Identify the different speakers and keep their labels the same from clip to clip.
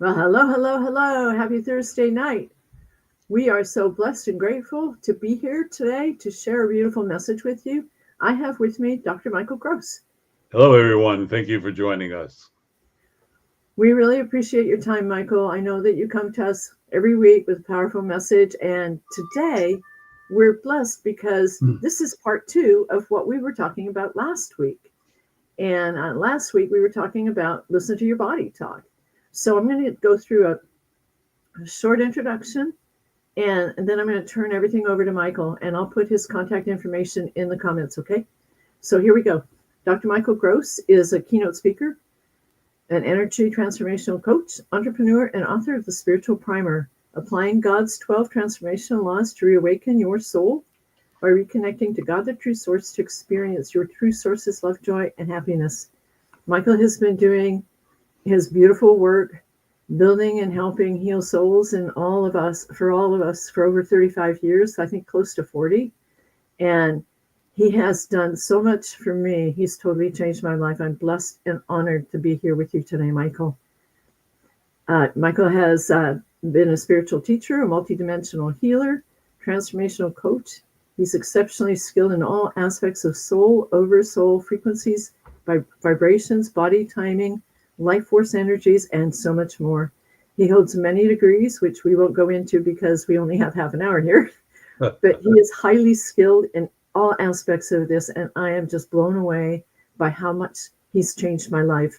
Speaker 1: Well, hello, hello, hello. Happy Thursday night. We are so blessed and grateful to be here today to share a beautiful message with you. I have with me Dr. Michael Gross.
Speaker 2: Hello, everyone. Thank you for joining us.
Speaker 1: We really appreciate your time, Michael. I know that you come to us every week with a powerful message, and today we're blessed because this is part two of what we were talking about last week. And last week we were talking about listen to your body talk. So I'm going to go through a short introduction. And then I'm going to turn everything over to Michael, and I'll put his contact information in the comments, okay? So here we go. Dr. Michael Gross is a keynote speaker, an energy transformational coach, entrepreneur, and author of The Spiritual Primer, applying God's 12 transformational laws to reawaken your soul by reconnecting to God, the true source, to experience your true source's love, joy, and happiness. Michael has been doing his beautiful work building and helping heal souls in all of us for over 35 years, I think close to 40. And he has done so much for me. He's totally changed my life. I'm blessed and honored to be here with you today, Michael. Michael has been a spiritual teacher, a multidimensional healer, transformational coach. He's exceptionally skilled in all aspects of soul, oversoul frequencies, vibrations, body timing, life force energies, and so much more. He holds many degrees, which we won't go into because we only have half an hour here. But he is highly skilled in all aspects of this, and I am just blown away by how much he's changed my life.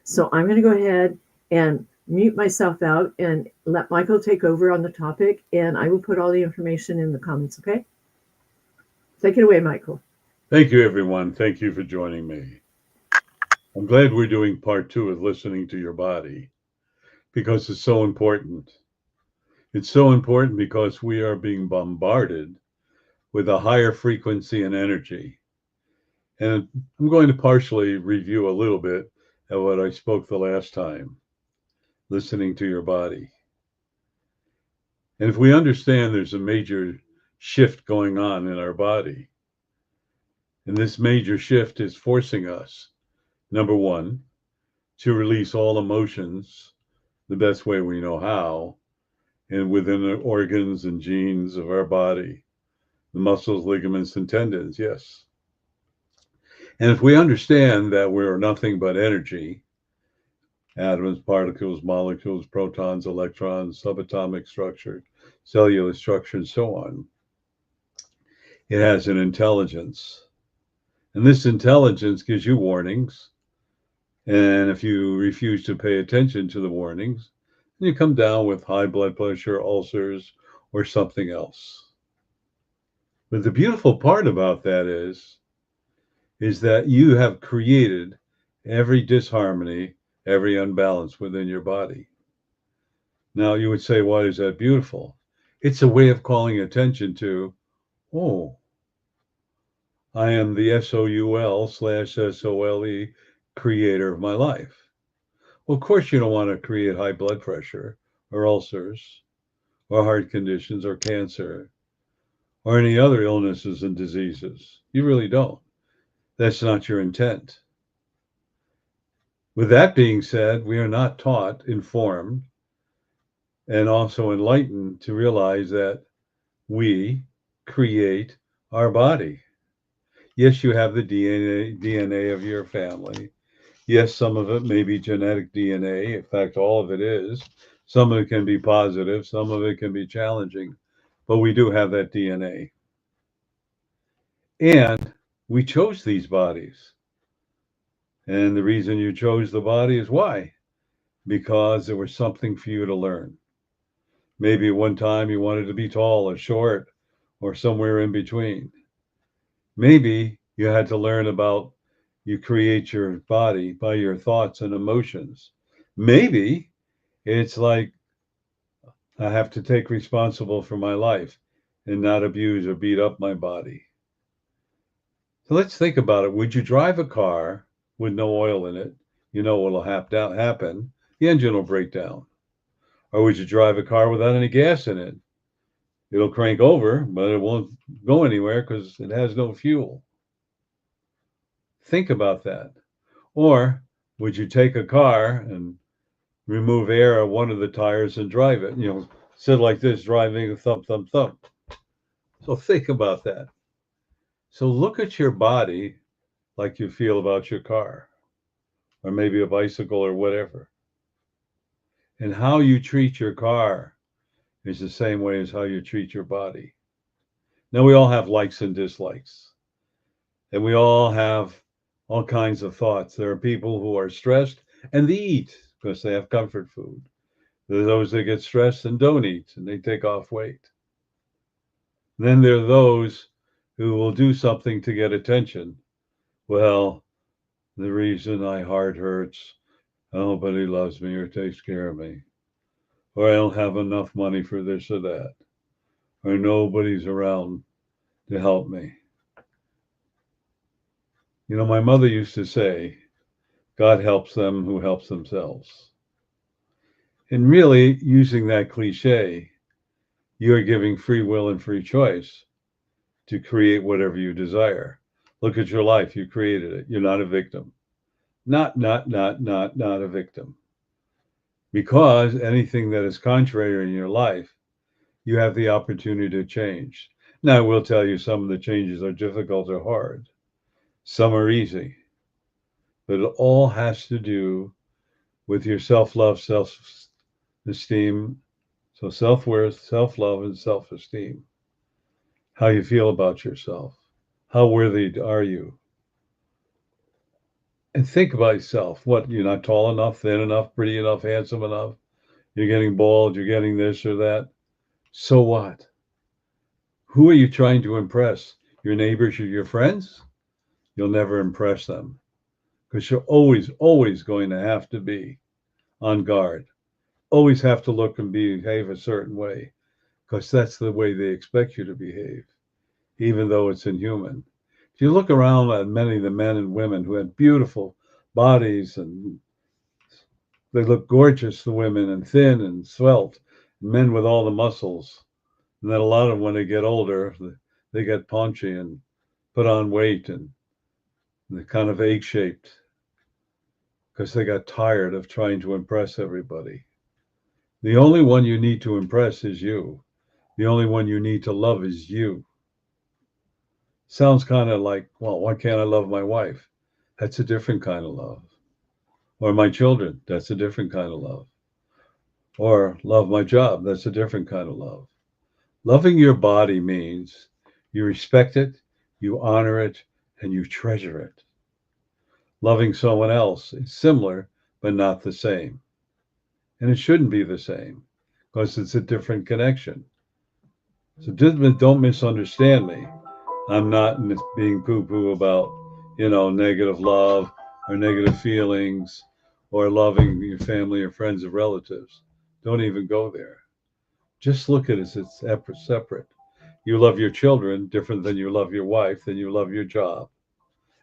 Speaker 1: So I'm going to go ahead and mute myself out and let Michael take over on the topic, and I will put all the information in the comments, okay? Take it away, Michael.
Speaker 2: Thank you, everyone. Thank you for joining me. I'm glad we're doing part two of listening to your body because it's so important. It's so important because we are being bombarded with a higher frequency and energy. And I'm going to partially review a little bit of what I spoke the last time, listening to your body. And if we understand there's a major shift going on in our body, and this major shift is forcing us, number one, to release all emotions the best way we know how, and within the organs and genes of our body, the muscles, ligaments, and tendons, yes. And if we understand that we're nothing but energy, atoms, particles, molecules, protons, electrons, subatomic structure, cellular structure, and so on, it has an intelligence. And this intelligence gives you warnings. And if you refuse to pay attention to the warnings, you come down with high blood pressure, ulcers, or something else. But the beautiful part about that is that you have created every disharmony, every unbalance within your body. Now you would say, why is that beautiful? It's a way of calling attention to, oh, I am the SOUL/SOLE creator of my life. Well, of course, you don't want to create high blood pressure or ulcers or heart conditions or cancer or any other illnesses and diseases. You really don't. That's not your intent. With that being said, we are not taught, informed, and also enlightened to realize that we create our body. Yes, you have the DNA of your family. Yes, some of it may be genetic DNA. In fact, all of it is. Some of it can be positive, some of it can be challenging, but we do have that DNA. And we chose these bodies. And the reason you chose the body is why? Because there was something for you to learn. Maybe one time you wanted to be tall or short or somewhere in between. Maybe you had to learn about you create your body by your thoughts and emotions. Maybe it's like I have to take responsible for my life and not abuse or beat up my body. So let's think about it. Would you drive a car with no oil in it? You know what'll happen. The engine will break down. Or would you drive a car without any gas in it? It'll crank over, but it won't go anywhere because it has no fuel. Think about that. Or would you take a car and remove air out of one of the tires and drive it. Sit like this, driving a thump, thump, thump. So think about that. So look at your body like you feel about your car, or maybe a bicycle or whatever. And how you treat your car is the same way as how you treat your body. Now, we all have likes and dislikes, and we all have all kinds of thoughts. There are people who are stressed and they eat because they have comfort food. There are those that get stressed and don't eat and they take off weight. Then there are those who will do something to get attention. Well, the reason my heart hurts, nobody loves me or takes care of me, or I don't have enough money for this or that, or nobody's around to help me. My mother used to say, God helps them who helps themselves. And really, using that cliche, you're giving free will and free choice to create whatever you desire. Look at your life. You created it. You're not a victim. Not a victim. Because anything that is contrary in your life, you have the opportunity to change. Now, I will tell you some of the changes are difficult or hard. Some are easy. But it all has to do with your self-love, self-esteem. So self-worth, self-love, and self-esteem. How you feel about yourself. How worthy are you? And think about yourself. What, you're not tall enough, thin enough, pretty enough, handsome enough? You're getting bald, you're getting this or that. So what? Who are you trying to impress? Your neighbors or your friends? You'll never impress them because you're always going to have to be on guard. Always have to look and behave a certain way because that's the way they expect you to behave, even though it's inhuman. If you look around at many of the men and women who had beautiful bodies and they look gorgeous, the women, and thin and svelte, men with all the muscles. And then a lot of them, when they get older, they get paunchy and put on weight and they're kind of egg-shaped because they got tired of trying to impress everybody. The only one you need to impress is you. The only one you need to love is you. Sounds kind of like, well, why can't I love my wife? That's a different kind of love. Or my children, that's a different kind of love. Or love my job, that's a different kind of love. Loving your body means you respect it, you honor it, and you treasure it. Loving someone else is similar, but not the same. And it shouldn't be the same because it's a different connection. So don't misunderstand me. I'm not being poo-poo about, negative love or negative feelings or loving your family or friends or relatives. Don't even go there. Just look at it as it's separate. You love your children different than you love your wife, than you love your job,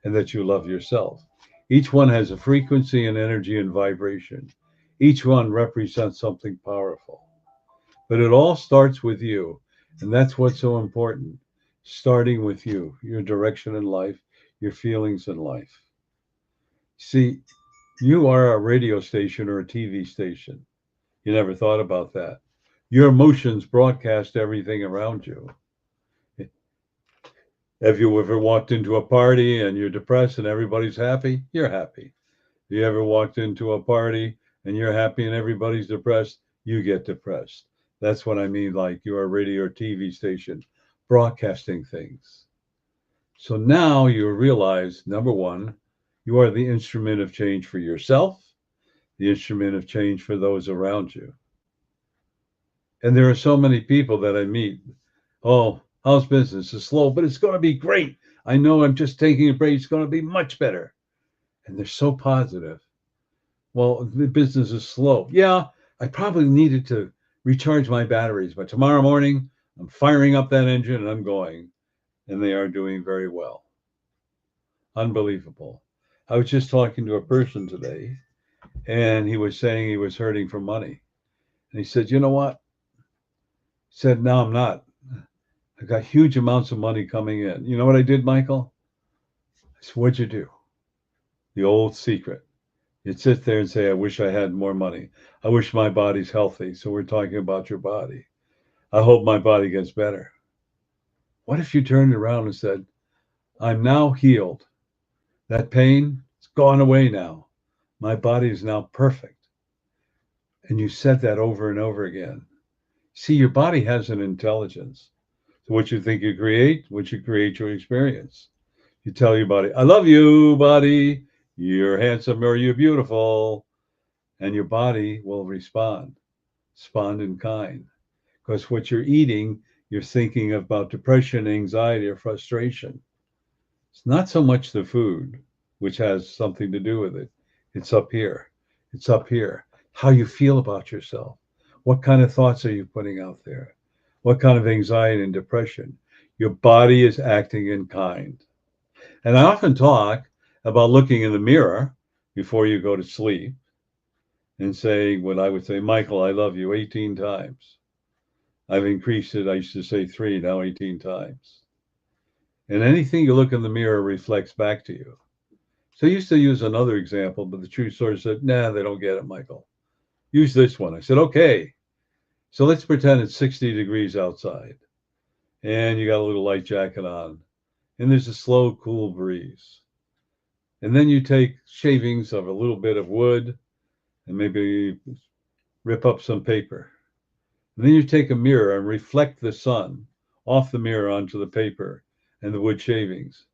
Speaker 2: and that you love yourself. Each one has a frequency and energy and vibration. Each one represents something powerful. But it all starts with you. And that's what's so important. Starting with you, your direction in life, your feelings in life. See, you are a radio station or a TV station. You never thought about that. Your emotions broadcast everything around you. Have you ever walked into a party and you're depressed and everybody's happy? You're happy. You ever walked into a party and you're happy and everybody's depressed? You get depressed. That's what I mean, like you're a radio or TV station broadcasting things. So now you realize, number one, you are the instrument of change for yourself, the instrument of change for those around you. And there are so many people that I meet. Oh, how's business? It's slow, but it's going to be great. I know I'm just taking a break. It's going to be much better. And they're so positive. Well, the business is slow. Yeah, I probably needed to recharge my batteries, but tomorrow morning I'm firing up that engine and I'm going. And they are doing very well. Unbelievable. I was just talking to a person today and he was saying he was hurting for money. And he said, you know what? He said, no, I'm not. I got huge amounts of money coming in. You know what I did, Michael? I said, what'd you do? The old secret. You'd sit there and say, I wish I had more money. I wish my body's healthy. So we're talking about your body. I hope my body gets better. What if you turned around and said, I'm now healed. That pain is gone away now. My body is now perfect. And you said that over and over again. See, your body has an intelligence. So what you think you create, you experience. You tell your body, I love you, body. You're handsome or you're beautiful. And your body will respond in kind. Because what you're eating, you're thinking about depression, anxiety, or frustration. It's not so much the food, which has something to do with it. It's up here. It's up here. How you feel about yourself. What kind of thoughts are you putting out there? What kind of anxiety and depression? Your body is acting in kind. And I often talk about looking in the mirror before you go to sleep and saying what I would say, Michael, I love you 18 times. I've increased it. I used to say 3, now 18 times. And anything you look in the mirror reflects back to you. So I used to use another example, but the true source said, nah, they don't get it, Michael. Use this one. I said, okay. So let's pretend it's 60 degrees outside and you got a little light jacket on and there's a slow, cool breeze. And then you take shavings of a little bit of wood and maybe rip up some paper. And then you take a mirror and reflect the sun off the mirror onto the paper and the wood shavings.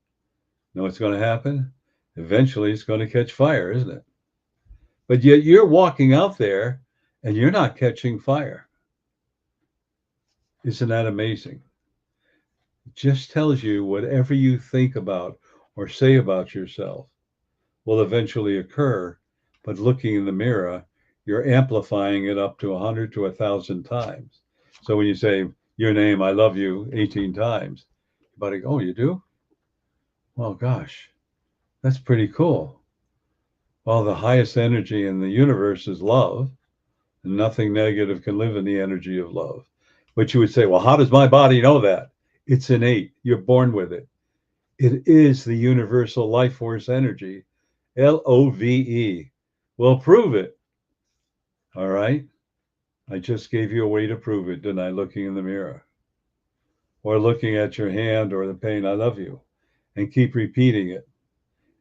Speaker 2: You know what's going to happen? Eventually it's going to catch fire, isn't it? But yet you're walking out there and you're not catching fire. Isn't that amazing? It just tells you whatever you think about or say about yourself will eventually occur. But looking in the mirror, you're amplifying it up to 100 to 1,000 times. So when you say your name, I love you 18 times, your body, oh, you do? Well, gosh, that's pretty cool. Well, the highest energy in the universe is love, and nothing negative can live in the energy of love. But you would say, well, how does my body know that? It's innate. You're born with it. It is the universal life force energy, LOVE. Well, prove it. All right. I just gave you a way to prove it, didn't I? Looking in the mirror or looking at your hand or the pain, I love you, and keep repeating it.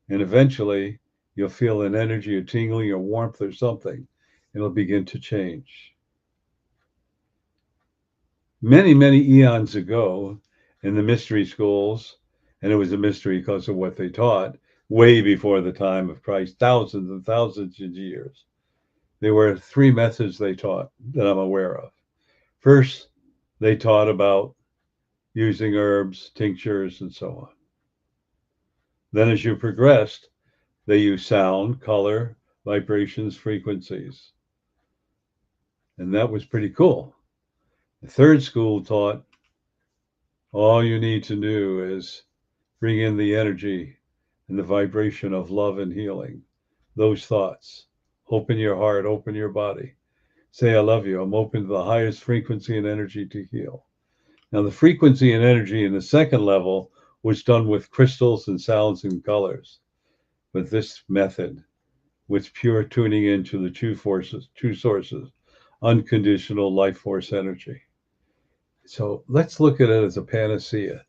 Speaker 2: And eventually you'll feel an energy, a tingling, or warmth or something. It'll begin to change. Many, many eons ago in the mystery schools, and it was a mystery because of what they taught, way before the time of Christ, thousands and thousands of years. There were 3 methods they taught that I'm aware of. First, they taught about using herbs, tinctures, and so on. Then as you progressed, they used sound, color, vibrations, frequencies. And that was pretty cool. The third school taught all you need to do is bring in the energy and the vibration of love and healing. Those thoughts. Open your heart, open your body. Say, I love you. I'm open to the highest frequency and energy to heal. Now, the frequency and energy in the second level was done with crystals and sounds and colors. But this method was pure tuning into the true sources, unconditional life force energy. So let's look at it as a panacea.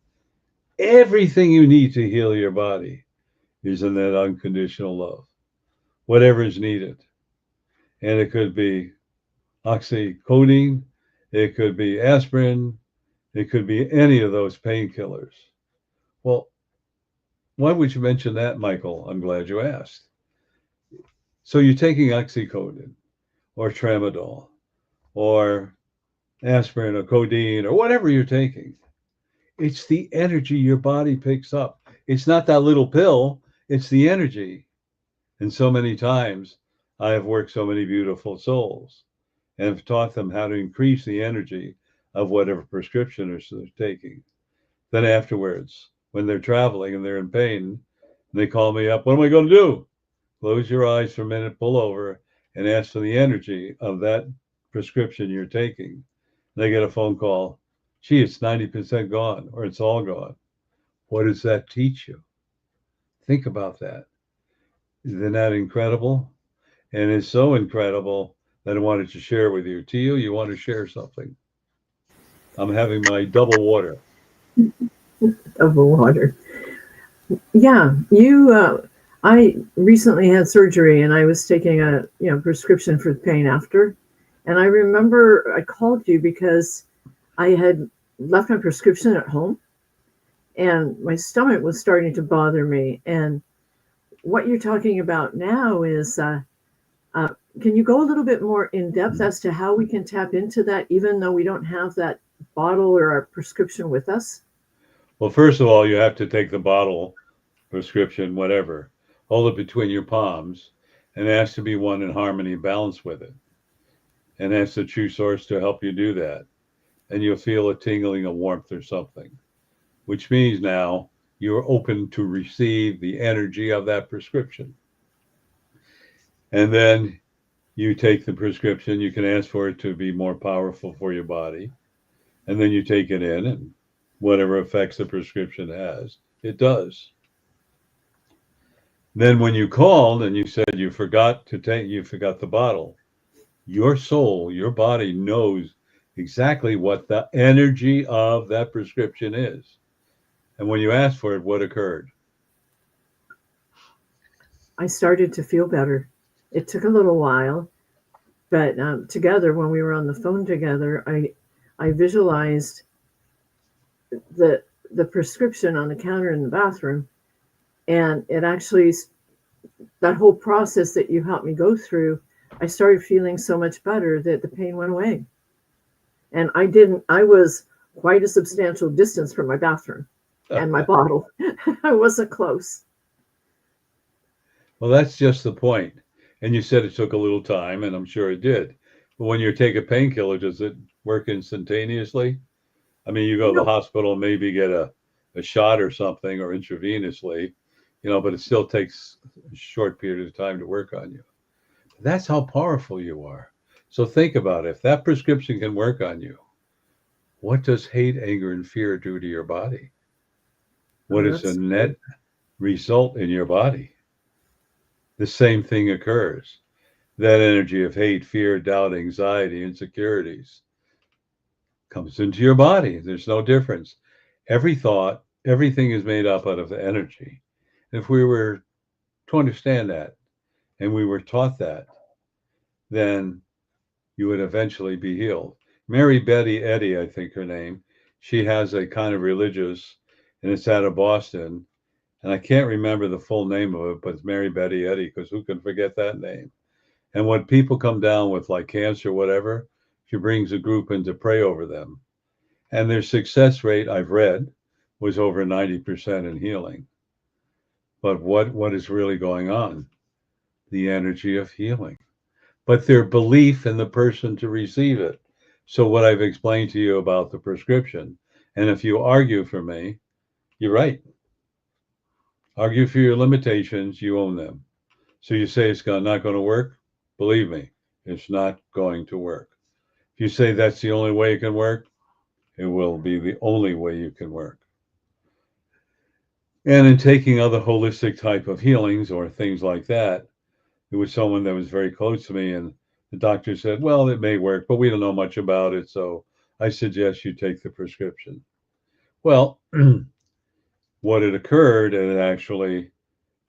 Speaker 2: Everything you need to heal your body is in that unconditional love, whatever is needed. And it could be oxycodone, it could be aspirin, it could be any of those painkillers. Well, why would you mention that, Michael? I'm glad you asked. So you're taking oxycodone or tramadol or aspirin or codeine or whatever you're taking. It's the energy your body picks up. It's not that little pill, it's the energy. And so many times I have worked so many beautiful souls and have taught them how to increase the energy of whatever prescription they're taking. Then afterwards, when they're traveling and they're in pain, they call me up, what am I going to do? Close your eyes for a minute, pull over, and ask for the energy of that prescription you're taking. They get a phone call, gee, it's 90% gone, or it's all gone. What does that teach you? Think about that. Isn't that incredible? and it's so incredible that I wanted to share with you. Teal, you want to share something? I'm having my double water.
Speaker 1: Of the water. Yeah, I recently had surgery, and I was taking a prescription for the pain after, and I remember I called you because I had left my prescription at home, and my stomach was starting to bother me. And what you're talking about now is, uh, can you go a little bit more in depth as to how we can tap into that, even though we don't have that bottle or our prescription with us?
Speaker 2: Well, first of all, you have to take the bottle, prescription, whatever, hold it between your palms, and it has to be one in harmony, balance with it. And that's the true source to help you do that. And you'll feel a tingling, a warmth, or something, which means now you're open to receive the energy of that prescription. And then you take the prescription, you can ask for it to be more powerful for your body. And then you take it in, and whatever effects the prescription has, it does. Then when you called and you said you forgot the bottle, your soul, your body knows exactly what the energy of that prescription is. And when you asked for it, what occurred?
Speaker 1: I started to feel better. It took a little while, but together, when we were on the phone together, I visualized the the prescription on the counter in the bathroom, and it actually, that whole process that you helped me go through, I started feeling so much better that the pain went away. And I was quite a substantial distance from my bathroom and my bottle. I wasn't close.
Speaker 2: Well, that's just the point. And you said it took a little time, and I'm sure it did. But when you take a painkiller, does it work instantaneously? I mean, you go to the
Speaker 1: No,
Speaker 2: hospital, maybe get a shot or something, or intravenously, but it still takes a short period of time to work on you. That's how powerful you are. So think about it. If that prescription can work on you, what does hate, anger, and fear do to your body?
Speaker 1: oh,
Speaker 2: What is the
Speaker 1: that's good.
Speaker 2: net result in your body? The same thing occurs. That energy of hate, fear, doubt, anxiety, insecurities comes into your body. There's no difference. Every thought, everything is made up out of energy. If we were to understand that and we were taught that, then you would eventually be healed. Mary Betty Eddy, I think her name, she has a kind of religious, and it's out of Boston. And I can't remember the full name of it, but it's Mary Betty Eddy, because who can forget that name? And when people come down with like cancer, whatever, she brings a group in to pray over them. And their success rate, I've read, was over 90% in healing. But what is really going on? The energy of healing. But their belief in the person to receive it. So what I've explained to you about the prescription, and if you argue for me, you're right. Argue for your limitations, you own them. So you say it's not going to work, believe me, it's not going to work. If you say that's the only way it can work, it will be the only way you can work. And in taking other holistic type of healings or things like that, it was someone that was very close to me, and the doctor said, well, it may work, but we don't know much about it, so I suggest you take the prescription. Well, what had occurred, and actually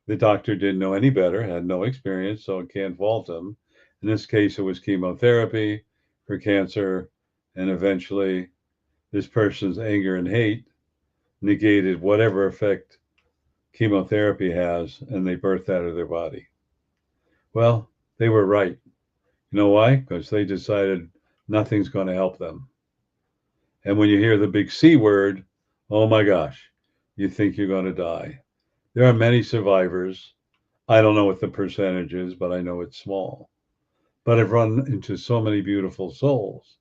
Speaker 2: the doctor didn't know any better, had no experience, so it can't fault him. In this case, it was chemotherapy for cancer, and eventually this person's anger and hate negated whatever effect chemotherapy has, and they birthed out of their body. Well, they were right. You know why? Because they decided nothing's going to help them. And when you hear the big C word, oh my gosh, you think you're going to die. There are many survivors. I don't know what the percentage is, but I know it's small. But I've run into so many beautiful souls.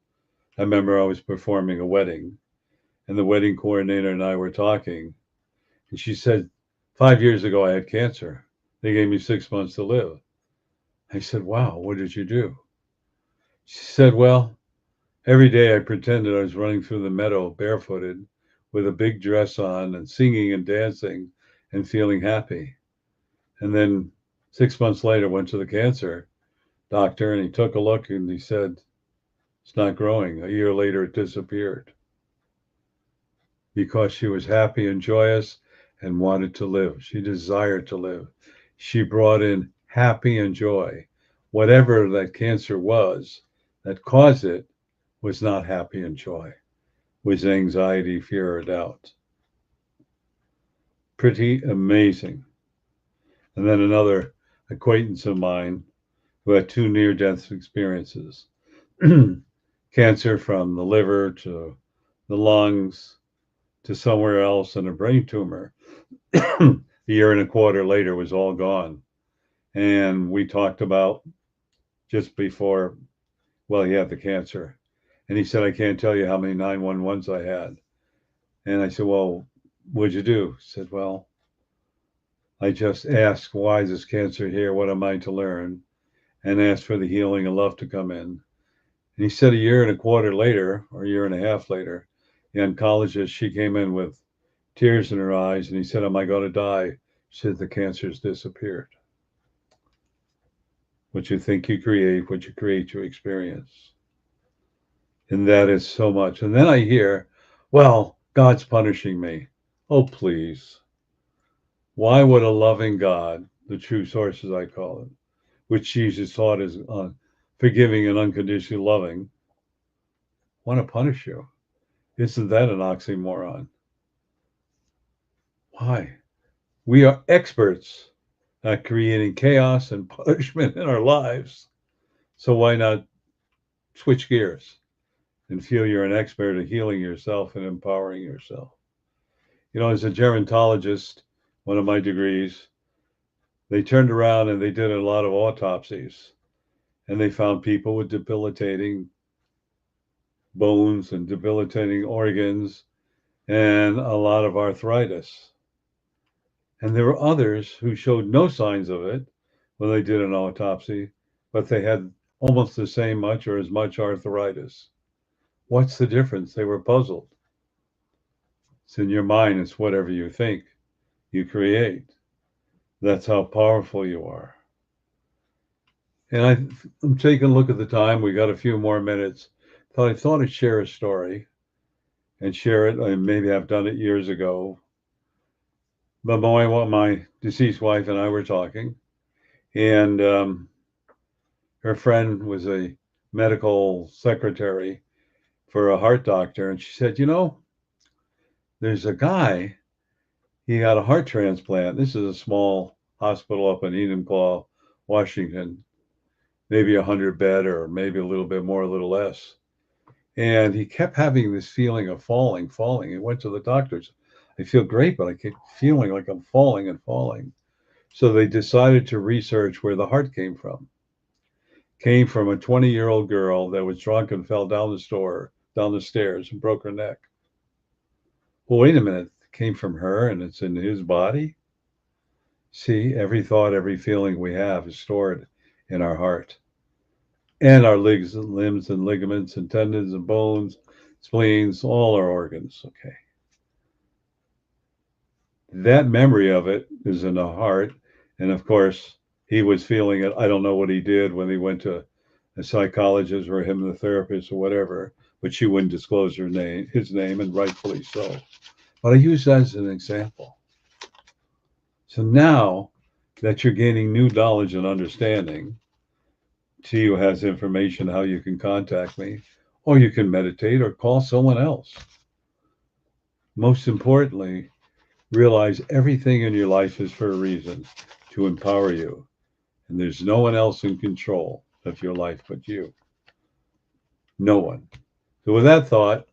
Speaker 2: I remember I was performing a wedding, and the wedding coordinator and I were talking, and she said, 5 years ago, I had cancer. They gave me 6 months to live. I said, wow, what did you do? She said, well, every day I pretended I was running through the meadow barefooted with a big dress on and singing and dancing and feeling happy. And then 6 months later, went to the cancer. doctor, and he took a look and he said, it's not growing. A year later, it disappeared because she was happy and joyous and wanted to live. She desired to live. She brought in happy and joy. Whatever that cancer was that caused it was not happy and joy, was anxiety, fear, or doubt. Pretty amazing. And then another acquaintance of mine who had 2 near-death experiences. Cancer from the liver to the lungs to somewhere else, and a brain tumor. A year and a quarter later was all gone. And we talked about just before, well, he had the cancer. And he said, I can't tell you how many 911s I had. And I said, well, what'd you do? He said, well, I just asked, why is this cancer here? What am I to learn? And asked for the healing and love to come in. And he said a year and a quarter later, or a year and a half later, the oncologist, she came in with tears in her eyes, and he said, am I going to die? She said, the cancer's disappeared. What you think you create, what you create, you experience. And that is so much. And then I hear, well, God's punishing me. Oh, please. Why would a loving God, the true source as I call it, which Jesus taught is forgiving and unconditionally loving, want to punish you? Isn't that an oxymoron? Why? We are experts at creating chaos and punishment in our lives. So why not switch gears and feel you're an expert at healing yourself and empowering yourself? You know, as a gerontologist, one of my degrees, they turned around and they did a lot of autopsies, and they found people with debilitating bones and debilitating organs and a lot of arthritis. And there were others who showed no signs of it when they did an autopsy, but they had almost the same much or as much arthritis. What's the difference? They were puzzled. It's in your mind. It's whatever you think, you create. That's how powerful you are. And I'm taking a look at the time. We got a few more minutes. I thought I'd share a story and share it. Maybe I've done it years ago. But my deceased wife and I were talking, and her friend was a medical secretary for a heart doctor. And she said, you know, there's a guy, he got a heart transplant. This is a small hospital up in Enumclaw, Washington, maybe 100-bed or maybe a little bit more, a little less. And he kept having this feeling of falling. He went to the doctors. I feel great, but I keep feeling like I'm falling. So they decided to research where the heart came from. Came from a 20-year-old girl that was drunk and fell down the stairs and broke her neck. Well, wait a minute. It came from her and it's in his body? See, every thought, every feeling we have is stored in our heart. And our legs and limbs and ligaments and tendons and bones, spleens, all our organs. Okay. That memory of it is in the heart. And of course, he was feeling it. I don't know what he did when he went to a psychologist or him, the therapist or whatever, but she wouldn't disclose his name, and rightfully so. But I use that as an example. So now that you're gaining new knowledge and understanding, Tio has information how you can contact me, or you can meditate or call someone else. Most importantly, realize everything in your life is for a reason, to empower you. And there's no one else in control of your life but you. No one. So with that thought,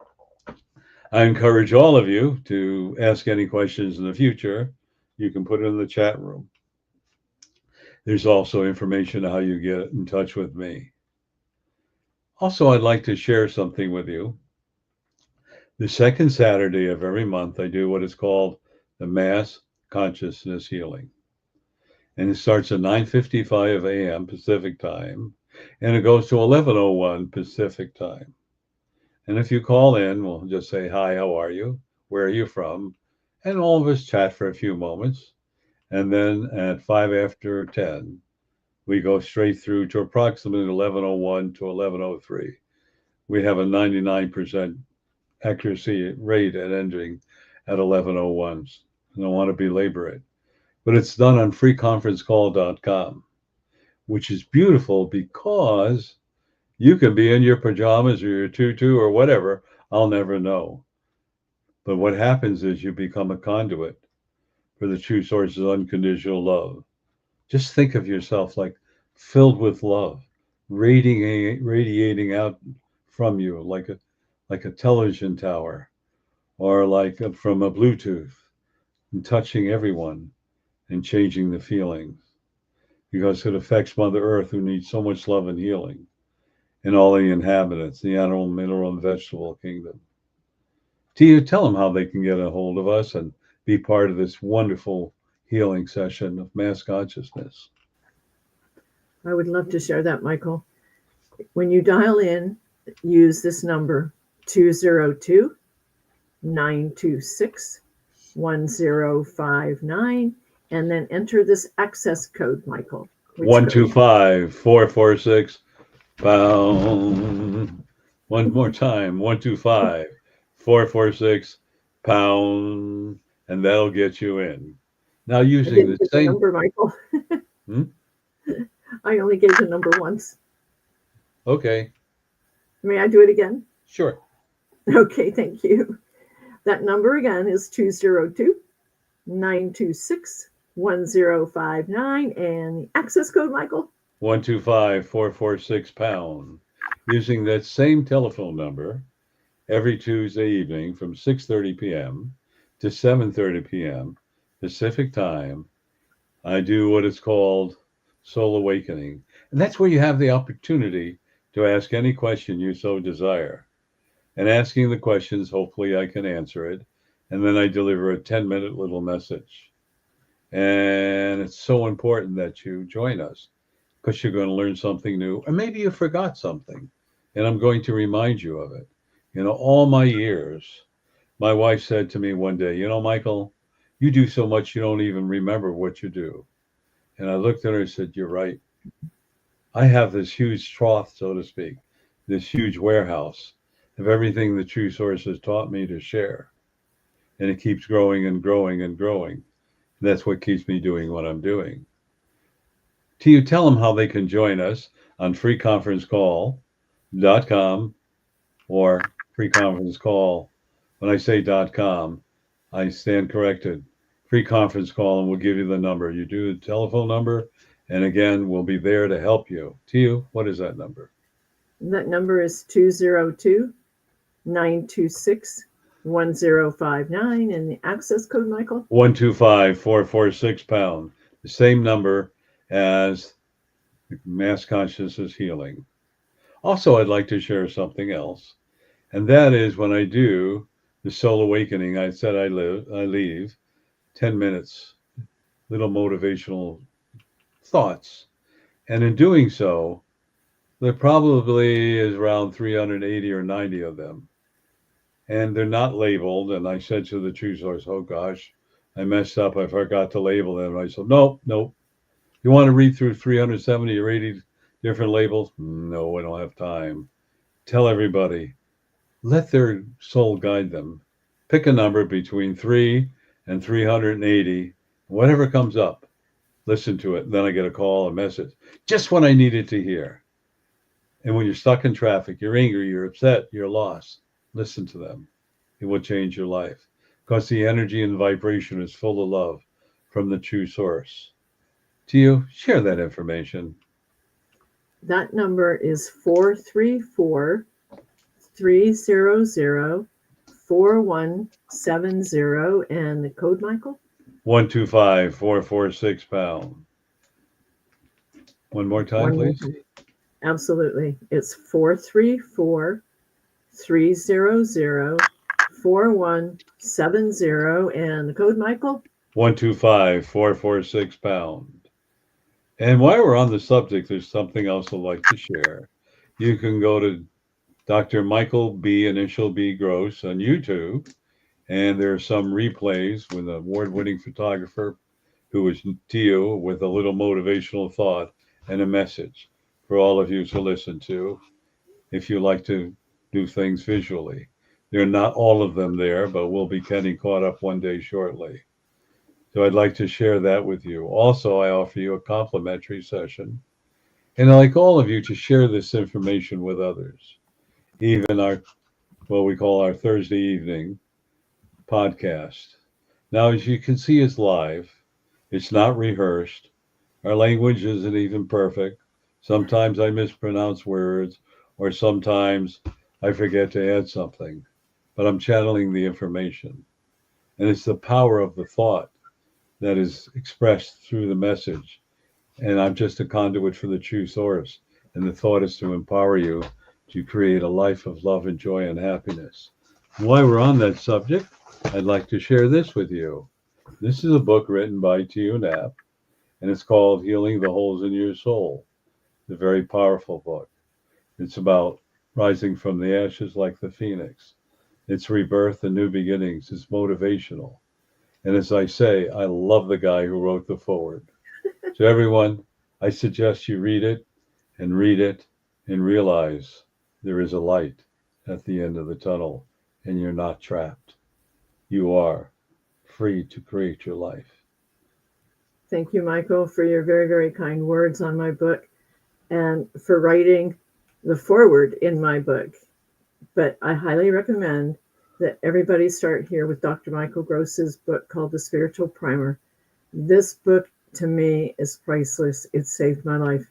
Speaker 2: I encourage all of you to ask any questions in the future. You can put it in the chat room. There's also information on how you get in touch with me. Also, I'd like to share something with you. The second Saturday of every month, I do what is called the Mass Consciousness Healing. And it starts at 9:55 a.m. Pacific time, and it goes to 11:01 Pacific time. And if you call in, we'll just say, hi, how are you? Where are you from? And all of us chat for a few moments. And then at 5 after 10, we go straight through to approximately 1101 to 1103. We have a 99% accuracy rate at ending at 1101s. I don't want to belabor it, but it's done on freeconferencecall.com, which is beautiful because you can be in your pajamas or your tutu or whatever. I'll never know. But what happens is you become a conduit for the true source's unconditional love. Just think of yourself like filled with love, radiating out from you like a television tower, or like from a Bluetooth, and touching everyone and changing the feelings, because it affects Mother Earth, who needs so much love and healing, and all the inhabitants, the animal, mineral, and vegetable kingdom. Tia, tell them how they can get a hold of us and be part of this wonderful healing session of mass consciousness.
Speaker 1: I would love to share that, Michael. When you dial in, use this number 202-926-1059, and then enter this access code, Michael.
Speaker 2: 125-446 pound. One more time, 125-446 pound, and that'll get you in. Now using the same
Speaker 1: number, Michael. I only gave the number once.
Speaker 2: Okay.
Speaker 1: May I do it again?
Speaker 2: Sure.
Speaker 1: Okay, thank you. That number again is 202-926-1059, and the access code, Michael?
Speaker 2: 125-446 pound. Using that same telephone number every Tuesday evening from 6:30 p.m. to 7:30 p.m. Pacific time, I do what is called Soul Awakening. And that's where you have the opportunity to ask any question you so desire. And asking the questions, hopefully I can answer it. And then I deliver a 10-minute little message. And it's so important that you join us, because you're going to learn something new. Or maybe you forgot something, and I'm going to remind you of it. All my years, my wife said to me one day, Michael, you do so much you don't even remember what you do. And I looked at her and said, you're right. I have this huge trough, so to speak, this huge warehouse of everything the true source has taught me to share. And it keeps growing and growing and growing. That's what keeps me doing what I'm doing. Tia, tell them how they can join us on freeconferencecall.com or freeconferencecall. When I say .com, I stand corrected. Free conference call, and we'll give you the number. You do the telephone number, and again, we'll be there to help you. Tia, what is that number?
Speaker 1: That number is 202-926-1059, and the access code, Michael?
Speaker 2: 125-446 pound. The same number as Mass Consciousness Healing. Also, I'd like to share something else, and that is when I do the Soul Awakening, I said I leave 10 minutes, little motivational thoughts. And in doing so, there probably is around 380 or 90 of them. And they're not labeled. And I said to the true source, oh gosh, I messed up. I forgot to label them. And I said, nope. You want to read through 370 or 80 different labels? No, I don't have time. Tell everybody, let their soul guide them. Pick a number between 3 and 380, whatever comes up. Listen to it. Then I get a call, a message, just what I needed to hear. And when you're stuck in traffic, you're angry, you're upset, you're lost, listen to them. It will change your life, because the energy and vibration is full of love from the true source. Tia, share that information.
Speaker 1: That number is 434-300-4170, and the code, Michael?
Speaker 2: 125-446 pound. One more time, please.
Speaker 1: Absolutely. It's 434-300-4170, and the code, Michael?
Speaker 2: 125-446 pound. And while we're on the subject, there's something else I'd like to share. You can go to Dr. Michael B. Initial B. Gross on YouTube, and there are some replays with an award-winning photographer who was Tia with a little motivational thought and a message for all of you to listen to if you like to do things visually. There are not all of them there, but we'll be getting caught up one day shortly. So I'd like to share that with you. Also, I offer you a complimentary session, and I'd like all of you to share this information with others. Even our, what we call our Thursday evening podcast. Now, as you can see, it's live. It's not rehearsed. Our language isn't even perfect. Sometimes I mispronounce words, or sometimes I forget to add something, but I'm channeling the information. And it's the power of the thought that is expressed through the message. And I'm just a conduit for the true source. And the thought is to empower you to create a life of love and joy and happiness. While we're on that subject, I'd like to share this with you. This is a book written by Tiu Knapp, and it's called Healing the Holes in Your Soul. It's a very powerful book. It's about rising from the ashes like the phoenix. It's rebirth and new beginnings. It's motivational. And as I say, I love the guy who wrote the foreword. So everyone, I suggest you read it and realize there is a light at the end of the tunnel, and you're not trapped. You are free to create your life.
Speaker 1: Thank you, Michael, for your very, very kind words on my book and for writing the foreword in my book. But I highly recommend that everybody start here with Dr. Michael Gross's book called The Spiritual Primer. This book, to me, is priceless. It saved my life.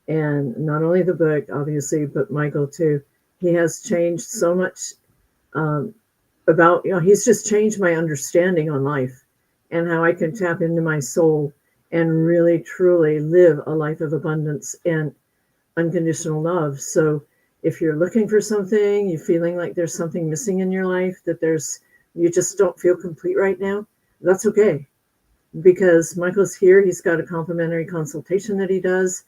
Speaker 1: And not only the book, obviously, but Michael, too. He has changed so much he's just changed my understanding on life and how I can tap into my soul and really, truly live a life of abundance and unconditional love. So if you're looking for something, you're feeling like there's something missing in your life, you just don't feel complete right now, that's okay. Because Michael's here, he's got a complimentary consultation that he does.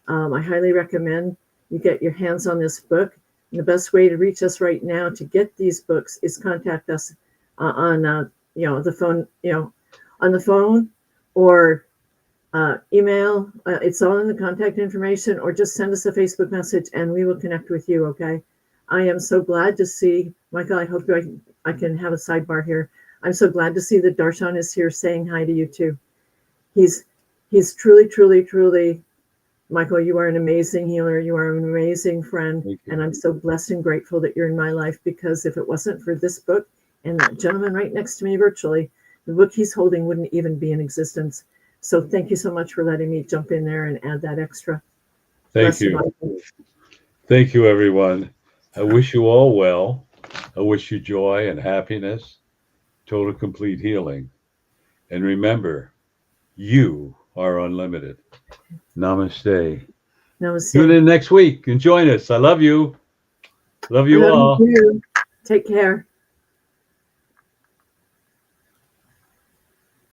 Speaker 1: I highly recommend you get your hands on this book. And the best way to reach us right now to get these books is contact us on the phone or email. It's all in the contact information, or just send us a Facebook message and we will connect with you. Okay. I am so glad to see Michael. I hope I can have a sidebar here. I'm so glad to see that Darshan is here saying hi to you too. He's truly, truly, truly, Michael, you are an amazing healer. You are an amazing friend. And I'm so blessed and grateful that you're in my life, because if it wasn't for this book and that gentleman right next to me virtually, the book he's holding wouldn't even be in existence. So thank you so much for letting me jump in there and add that extra.
Speaker 2: Thank you. Thank you, everyone. I wish you all well. I wish you joy and happiness, total complete healing. And remember, you are unlimited. Namaste.
Speaker 1: Namaste.
Speaker 2: Tune in next week and join us. I love you. Love you all.
Speaker 1: You. Take care.